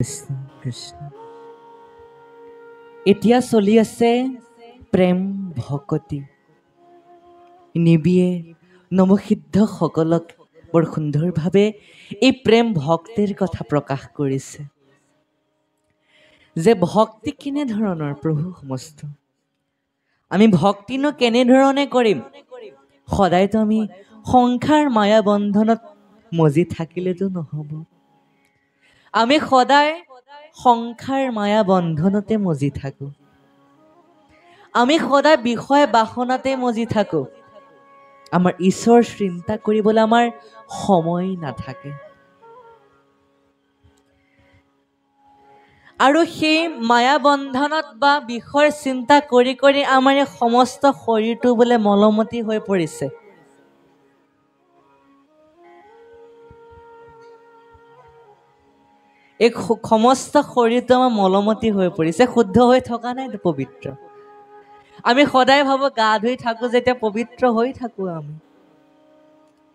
কৃষ্ণ কৃষ্ণ এতিয়া চলি আছে প্ৰেম ভকতি নিবিয়ে নমসিদ্ধসকলক বৰ সুন্দৰভাৱে এই প্ৰেম ভক্তিৰ কথা প্ৰকাশ কৰিছে যে ভক্তি কেনে ধৰণৰ প্ৰভু সমস্ত আমি ভক্তিনো কেনে ধৰণে কৰিম সদায়তো আমি সংসাৰ মায়া বন্ধনত মজি থাকিলেতো নহব আমি সদায় সংসাৰ মায়া বন্ধনতে মজি থাকো আমি সদায় বিষয় বাসনাতে মজি থাকো আমাৰ ঈশ্বৰ চিন্তা কৰিবলৈ আমাৰ সময় নাথাকে আৰু সেই মায়া বন্ধনত বা বিষয় চিন্তা কৰি কৰি আমাৰ সমস্ত শৰীৰটো বোলে মলমতি হৈ পৰিছে এই সমস্ত শৰীৰটো আমাৰ মলমতি হৈ পৰিছে শুদ্ধ হৈ থকা নাই পবিত্ৰ আমি সদায় ভাবো গা ধুই থাকো যেতিয়া পবিত্ৰ হৈ থাকো আমি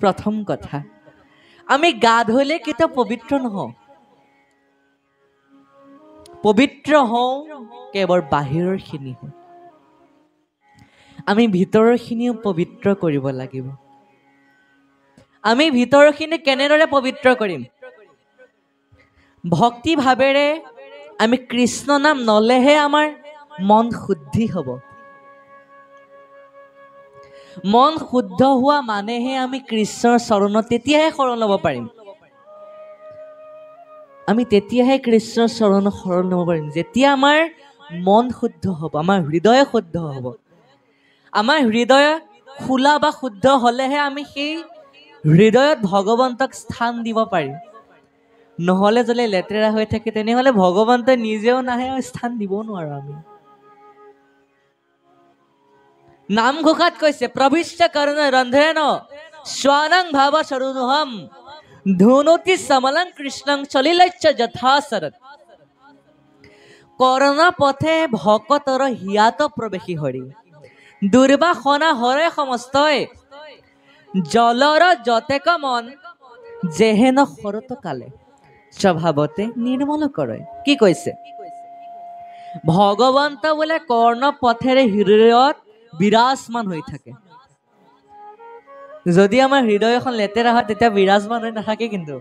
প্ৰথম কথা আমি গা ধুলে কেতিয়া পবিত্ৰ নহওঁ পবিত্ৰ হওঁ কেৱল বাহিৰৰ খিনি আমি ভিতৰৰ খিনিও পবিত্ৰ কৰিব লাগিব আমি ভিতৰৰ খিনি কেনেদৰে পবিত্ৰ কৰিম ভক্তি ভাৱেৰে আমি কৃষ্ণ নাম নলেহে আমাৰ মন শুদ্ধি হ'ব মন শুদ্ধ হোৱা মানেহে আমি কৃষ্ণৰ চৰণত তেতিয়াহে শৰণ ল'ব পাৰিম আমি তেতিয়াহে কৃষ্ণৰ চৰণত শৰণ ল'ব পাৰিম যেতিয়া আমাৰ মন শুদ্ধ হ'ব আমাৰ হৃদয় শুদ্ধ হ'ব আমাৰ হৃদয় খোলা বা শুদ্ধ হ'লেহে আমি সেই হৃদয়ত ভগৱন্তক স্থান দিব পাৰিম নহ'লে যদি লেতেৰা হৈ থাকে তেনেহ'লে ভগৱন্তই নিজেও নাহে আৰু স্থান দিব নোৱাৰো আমি নামঘোষাত কৈছে প্ৰবিষ্ট কৰ্ণ ৰন্ধ্ৰেণ স্বানং ভাৱ সৰুহম ধুনতি সমলং কৃষ্ণং চলিলচ্য যথা শৰৎ কৰ্ণ পথে ভকতৰ হিয়াত প্ৰবেশী হৰি দুৰ্বাসনা হৰে সমস্তই জলৰ যতেক মন যেহেন শৰৎ কালে স্বভাৱতে নিৰ্মল কৰে কি কৈছে ভগৱন্ত বোলে কৰ্ণ পথেৰে হৃদয়ত বিৰাজমান হৈ থাকে যদি আমাৰ হৃদয় এখন লেতেৰা হয় তেতিয়া বিৰাজমান হৈ নাথাকে কিন্তু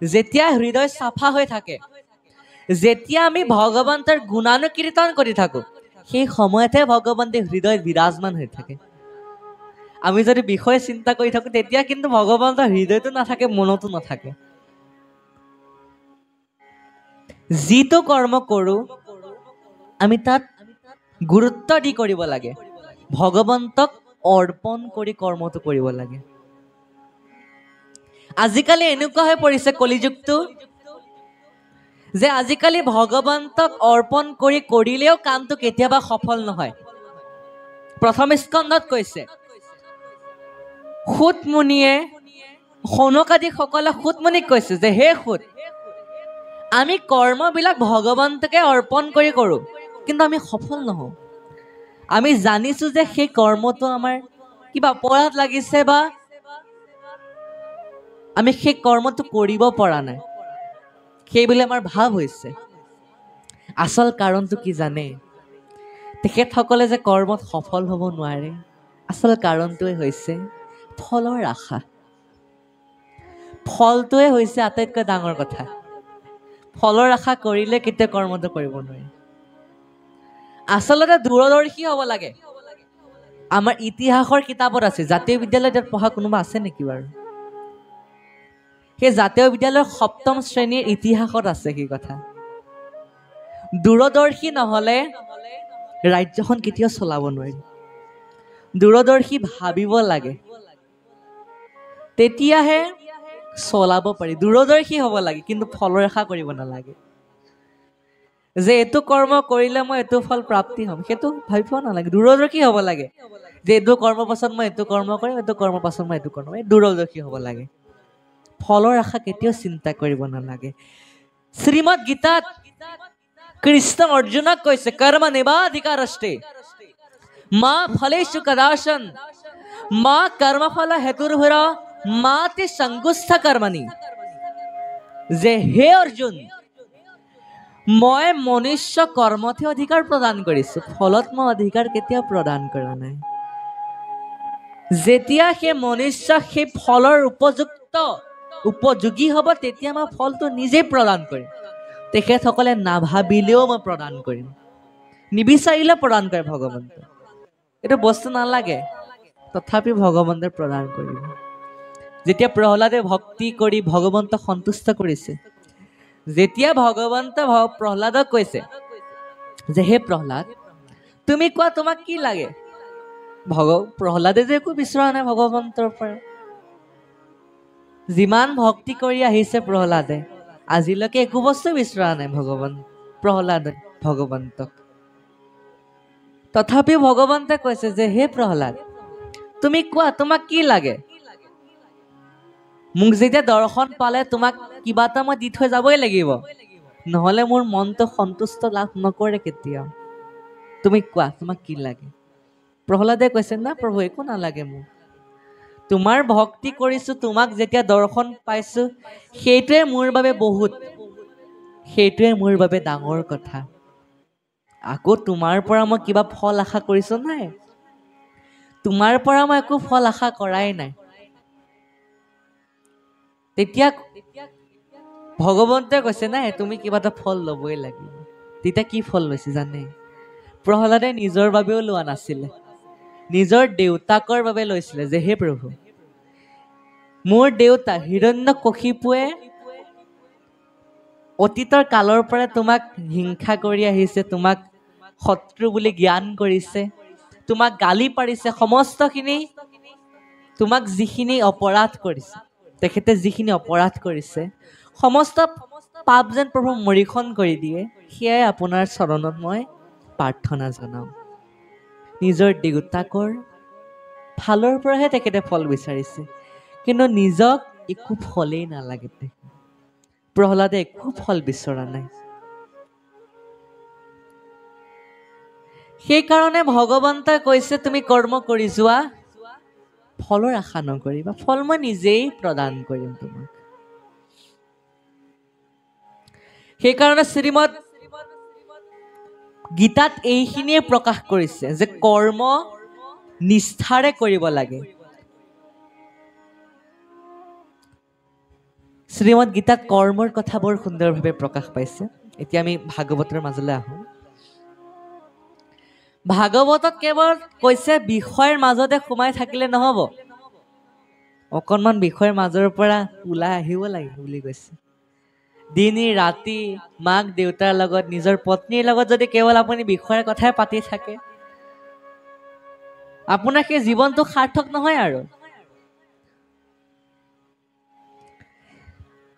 যেতিয়া হৃদয় চাফা হৈ থাকে যেতিয়া আমি ভগৱন্তৰ গুণানুকীৰ্তন কৰি থাকো সেই সময়তে ভগৱন্তে হৃদয়ত বিৰাজমান হৈ থাকে আমি যদি বিষয় চিন্তা কৰি থাকো তেতিয়া কিন্তু ভগৱন্তৰ হৃদয়তো নাথাকে মনতো নাথাকে যিটো কৰ্ম কৰো আমি তাত গুৰুত্ব দি কৰিব লাগে ভগৱন্তক অৰ্পণ কৰি কৰ্মটো কৰিব লাগে আজিকালি এনেকুৱা হৈ পৰিছে কলিযুগটো যে আজিকালি ভগৱন্তক অৰ্পণ কৰি কৰিলেও কামটো কেতিয়াবা সফল নহয় প্ৰথম স্কন্ধত কৈছে সুত মুনিয়ে সনকাদি সকলে সুত মুনিক কৈছে যে হে সুত আমি কৰ্মবিলাক ভগৱন্তকে অৰ্পণ কৰি কৰো কিন্তু আমি সফল নহওঁ আমি জানিছো যে সেই কৰ্মটো আমাৰ কিবা অপৰাধ লাগিছে বা আমি সেই কৰ্মটো কৰিব পৰা নাই সেইবুলি আমাৰ ভাৱ হৈছে আচল কাৰণটো কি জানে তেখেতসকলে যে কৰ্মত সফল হ'ব নোৱাৰে আচল কাৰণটোৱে হৈছে ফলৰ আশা ফলটোৱে হৈছে আটাইতকৈ ডাঙৰ কথা ফলৰ আশা কৰিলে কেতিয়া কৰ্মটো কৰিব নোৱাৰে আচলতে দূৰদৰ্শী হ'ব লাগে আমাৰ ইতিহাসৰ কিতাপত আছে জাতীয় বিদ্যালয়ত পঢ়া কোনোবা আছে নেকি বাৰু সেই জাতীয় বিদ্যালয়ৰ সপ্তম শ্ৰেণীৰ ইতিহাসত আছে সেই কথা দূৰদৰ্শী নহ'লে ৰাজ্যখন কেতিয়াও চলাব নোৱাৰি দূৰদৰ্শী ভাবিব লাগে তেতিয়াহে চলাব পাৰি দূৰদৰ্শী হ'ব লাগে কিন্তু ফলৰ আশা কৰিব নালাগে যে এইটো কৰ্ম কৰিলে মই এইটো ফল প্ৰাপ্তি হ'ম সেইটো ভাবিব নালাগে দূৰদৰ্শী হ'ব লাগে যে এইটো কৰ্ম পাছত মই এইটো কৰ্ম কৰিম এইটো কৰ্ম পাছত মই এইটো কৰ্ম দূৰদৰ্শী হ'ব লাগে ফলৰ আশা কেতিয়াও চিন্তা কৰিব নালাগে শ্ৰীমদ গীতাত কৃষ্ণ অৰ্জুনক কৈছে কৰ্ম নিবাধিকাৰস্তে মা ফলেষু কদাচন মা কৰ্মফল হেতুৰ্ভুৰ মাতে সংগুষ্ঠ কৰ্মণি যে হে অৰ্জুন মই মনুষ্য কৰ্মতহে অধিকাৰ প্ৰদান কৰিছো, ফলত মই অধিকাৰ কেতিয়াও প্ৰদান কৰা নাই। যেতিয়া সেই মনুষ্য সেই ফলৰ উপযোগী হ'ব, তেতিয়া মই ফলটো নিজে প্ৰদান কৰিম। তেখেতসকলে নাভাবিলেও মই প্ৰদান কৰিম, নিবিচাৰিলেও প্ৰদান কৰে ভগৱন্তই। এইটো বস্তু নালাগে, তথাপি ভগৱন্তই প্ৰদান কৰিব। যেতিয়া প্ৰহ্লাদে ভক্তি কৰি ভগৱন্তক সন্তুষ্ট কৰিছে, যেতিয়া ভগৱন্ত প্ৰহ্লাদক কৈছে যে হে প্ৰহ্লাদ, তুমি কোৱা তোমাক কি লাগে? প্ৰহ্লাদে যে একো বিচৰা নাই ভগৱন্তৰ পৰা। যিমান ভক্তি কৰি আহিছে প্ৰহ্লাদে, আজিলৈকে একো বস্তু বিচৰা নাই প্ৰহ্লাদে ভগৱন্তক। তথাপিও ভগৱন্তে কৈছে যে হে প্ৰহ্লাদ, তুমি কোৱা তোমাক কি লাগে? মোক যেতিয়া দৰ্শন পালে তোমাক কিবা এটা মই দি থৈ যাবই লাগিব, নহলে মোৰ মনটো সন্তুষ্ট লাভ নকৰে কেতিয়াও। তুমি কোৱা তোমাক কি লাগে? প্ৰহ্লাদে কৈছে না প্ৰভু, একো নালাগে মোক। তোমাৰ ভক্তি কৰিছো, তোমাক যেতিয়া দৰ্শন পাইছো, সেইটোৱে মোৰ বাবে বহুত, সেইটোৱে মোৰ বাবে ডাঙৰ কথা। আকৌ তোমাৰ পৰা মই কিবা ফল আশা কৰিছো নাই, তোমাৰ পৰা মই একো ফল আশা কৰাই নাই। তেতিয়া ভগৱন্তে কৈছে নাই তুমি কিবা এটা ফল ল'বই লাগিব। তেতিয়া কি ফল লৈছে জানে? প্ৰহ্লাদে নিজৰ বাবেও লোৱা নাছিলে, নিজৰ দেউতাকৰ বাবে লৈছিলে যে হে প্ৰভু, মোৰ দেউতা হিৰণ্যকশিপুৱে অতীতৰ কালৰ পৰা তোমাক হিংসা কৰি আহিছে, তোমাক শত্ৰু বুলি জ্ঞান কৰিছে, তোমাক গালি পাৰিছে, সমস্তখিনি তোমাক যিখিনি অপৰাধ কৰিছে, তেখেতে যিখিনি অপৰাধ কৰিছে, সমস্ত পাপ যেন প্ৰভু মৰিখন কৰি দিয়ে, সেয়াই আপোনাৰ চৰণত মই প্ৰাৰ্থনা জনাওঁ। নিজৰ দেউতাকৰ ফালৰ পৰাহে তেখেতে ফল বিচাৰিছে, কিন্তু নিজক একো ফলেই নালাগে। প্ৰহ্লাদে একো ফল বিচৰা নাই। সেইকাৰণে ভগৱন্তই কৈছে তুমি কৰ্ম কৰি যোৱা, ফলৰ আশা নকৰিবা, ফল মই নিজেই প্ৰদান কৰিম তোমাক। সেইকাৰণে শ্ৰীমদ গীতাত এইখিনিয়ে প্ৰকাশ কৰিছে যে কৰ্ম নিষ্ঠাৰে কৰিব লাগে। শ্ৰীমদ গীতাত কৰ্মৰ কথা বৰ সুন্দৰভাৱে প্ৰকাশ পাইছে। এতিয়া আমি ভাগৱতৰ মাজলৈ আহোঁ। ভাগৱতত কেৱল কৈছে বিষয়ৰ মাজতে সোমাই থাকিলে নহব, অকণমান বিষয়ৰ মাজৰ পৰা ওলাই আহিব লাগিব বুলি কৈছে। দিন ৰাতি মাক দেউতাৰ লগত, নিজৰ পত্নীৰ লগত যদি কেৱল আপুনি বিষয়ৰ কথাই পাতি থাকে, আপোনাৰ সেই জীৱনটো সাৰ্থক নহয়।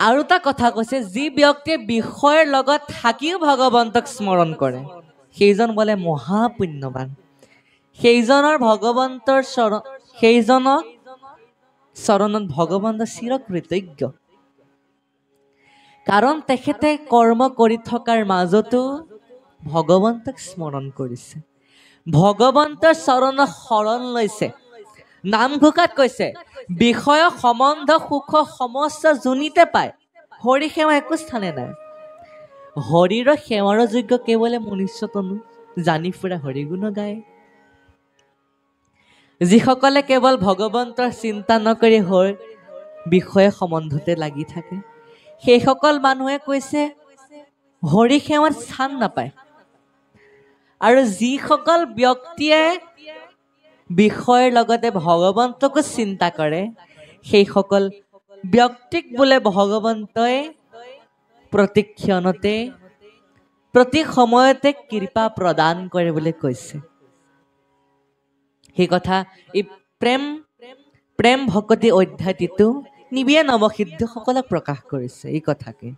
আৰু এটা কথা কৈছে, যি ব্যক্তিয়ে বিষয়ৰ লগত থাকিও ভগৱন্তক স্মৰণ কৰে, সেইজন বোলে মহাপুণ্যৱান, সেইজনৰ ভগৱন্তৰ সেইজনক চৰণত ভগৱন্ত চিৰকৃতজ্ঞ। কাৰণ তেখেতে কৰ্ম কৰি থকাৰ মাজতো ভগৱন্তক স্মৰণ কৰিছে, ভগৱন্তৰ চৰণত শৰণ লৈছে। নামঘোষাত কৈছে বিষয় সম্বন্ধ সুখ সমস্ত যোনিতে পায়, হৰি সেৱা একো স্থানে নাই। হৰিৰ সেৱাৰ যোগ্য কেৱলে মনুষ্য তনু, জানি ফুৰা হৰি গুণ গায়। যিসকলে কেৱল ভগৱন্তৰ চিন্তা নকৰি বিষয় সম্বন্ধতে লাগি থাকে, সেইসকল মানুহে কৈছে হৰি সেৱাত স্থান নাপায়। আৰু যিসকল ব্যক্তিয়ে বিষয়ৰ লগতে ভগৱন্তকো চিন্তা কৰে, সেইসকল ব্যক্তিক বোলে ভগৱন্তই প্ৰতি ক্ষণতে প্ৰতি সময়তে কৃপা প্ৰদান কৰে বুলি কৈছে। সেই কথা এই প্ৰেম ভকতি অধ্যায়টো নিবিয়ে নৱসিদ্ধসকলক প্ৰকাশ কৰিছে এই কথাকে।